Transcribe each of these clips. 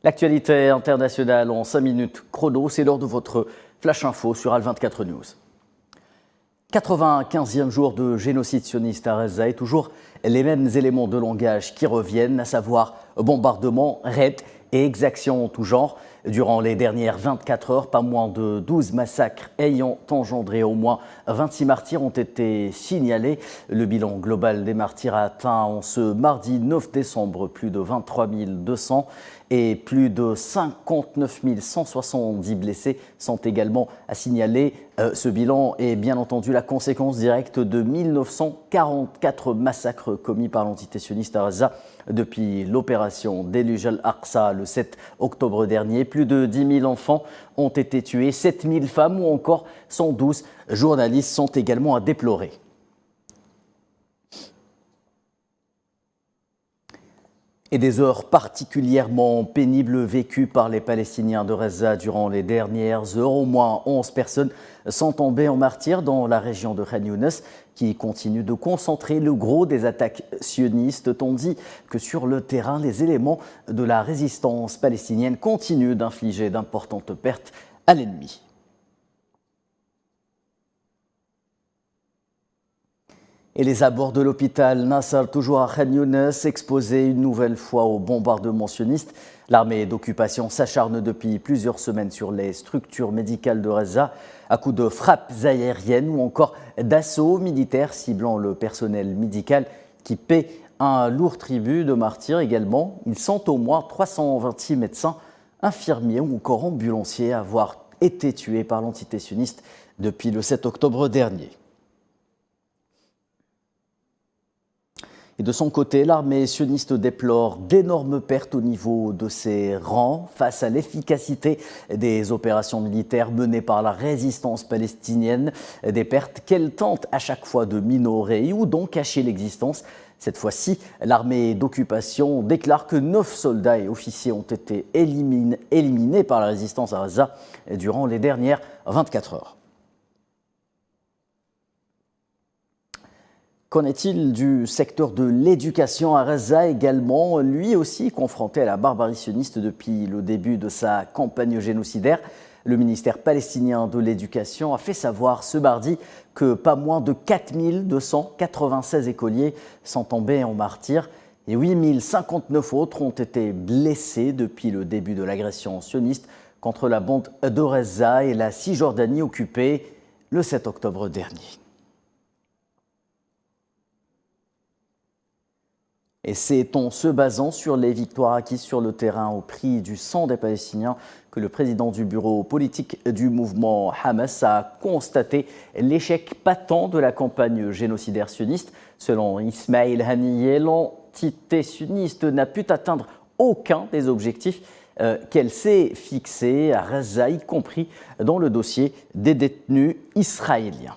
L'actualité internationale en 5 minutes chrono, c'est l'heure de votre Flash Info sur Al24 News. 95e jour de génocide sioniste à Gaza et toujours les mêmes éléments de langage qui reviennent, à savoir bombardements, raids et exactions en tout genre. Durant les dernières 24 heures, pas moins de 12 massacres ayant engendré au moins 26 martyrs ont été signalés. Le bilan global des martyrs a atteint en ce mardi 9 décembre plus de 23 200 et plus de 59 170 blessés sont également à signaler. Ce bilan est bien entendu la conséquence directe de 1944 massacres commis par l'entité sioniste à Gaza depuis l'opération Déluge al-Aqsa le 7 octobre dernier. Plus de 10 000 enfants ont été tués, 7 000 femmes ou encore 112 journalistes sont également à déplorer. Et des heures particulièrement pénibles vécues par les Palestiniens de Gaza durant les dernières heures. Au moins 11 personnes sont tombées en martyrs dans la région de Khan Younes, qui continue de concentrer le gros des attaques sionistes, tandis que sur le terrain, les éléments de la résistance palestinienne continuent d'infliger d'importantes pertes à l'ennemi. Et les abords de l'hôpital Nasser, toujours à Khan Younes, exposés une nouvelle fois aux bombardements sionistes. L'armée d'occupation s'acharne depuis plusieurs semaines sur les structures médicales de Gaza à coups de frappes aériennes ou encore d'assauts militaires ciblant le personnel médical qui paie un lourd tribut de martyrs également. Ils sont au moins 326 médecins, infirmiers ou encore ambulanciers à avoir été tués par l'entité sioniste depuis le 7 octobre dernier. Et de son côté, l'armée sioniste déplore d'énormes pertes au niveau de ses rangs face à l'efficacité des opérations militaires menées par la résistance palestinienne, des pertes qu'elle tente à chaque fois de minorer ou d'en cacher l'existence. Cette fois-ci, l'armée d'occupation déclare que 9 soldats et officiers ont été éliminés par la résistance à Gaza durant les dernières 24 heures. Qu'en est-il du secteur de l'éducation à Gaza également, lui aussi confronté à la barbarie sioniste depuis le début de sa campagne génocidaire? Le ministère palestinien de l'Éducation a fait savoir ce mardi que pas moins de 4 296 écoliers sont tombés en martyrs et 8 059 autres ont été blessés depuis le début de l'agression sioniste contre la bande de Gaza et la Cisjordanie occupée le 7 octobre dernier. Et c'est en se basant sur les victoires acquises sur le terrain au prix du sang des Palestiniens que le président du bureau politique du mouvement Hamas a constaté l'échec patent de la campagne génocidaire sioniste. Selon Ismail Haniyeh, l'entité sioniste n'a pu atteindre aucun des objectifs qu'elle s'est fixés à Gaza, y compris dans le dossier des détenus israéliens.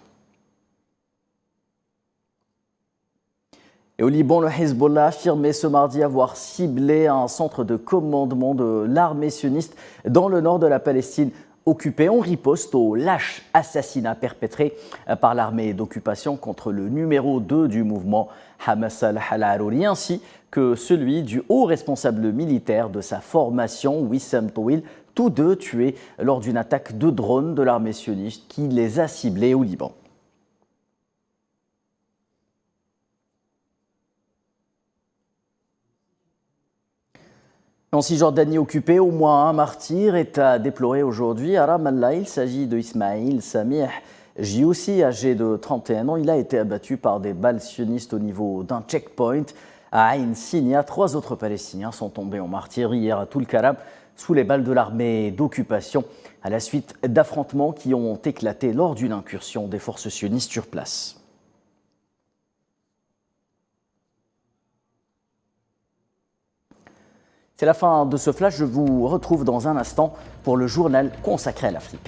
Et au Liban, le Hezbollah a affirmé ce mardi avoir ciblé un centre de commandement de l'armée sioniste dans le nord de la Palestine occupée en riposte au lâche assassinat perpétré par l'armée d'occupation contre le numéro 2 du mouvement Hamas al-Halarouri ainsi que celui du haut responsable militaire de sa formation, Wissam Tawil, tous deux tués lors d'une attaque de drone de l'armée sioniste qui les a ciblés au Liban. En Cisjordanie occupée, au moins un martyr est à déplorer aujourd'hui. À Ramallah, il s'agit de Ismail Samih Jioussi, âgé de 31 ans. Il a été abattu par des balles sionistes au niveau d'un checkpoint. À Ain Sinia, 3 autres Palestiniens sont tombés en martyr hier à Tulkarem sous les balles de l'armée d'occupation à la suite d'affrontements qui ont éclaté lors d'une incursion des forces sionistes sur place. C'est la fin de ce flash, je vous retrouve dans un instant pour le journal consacré à l'Afrique.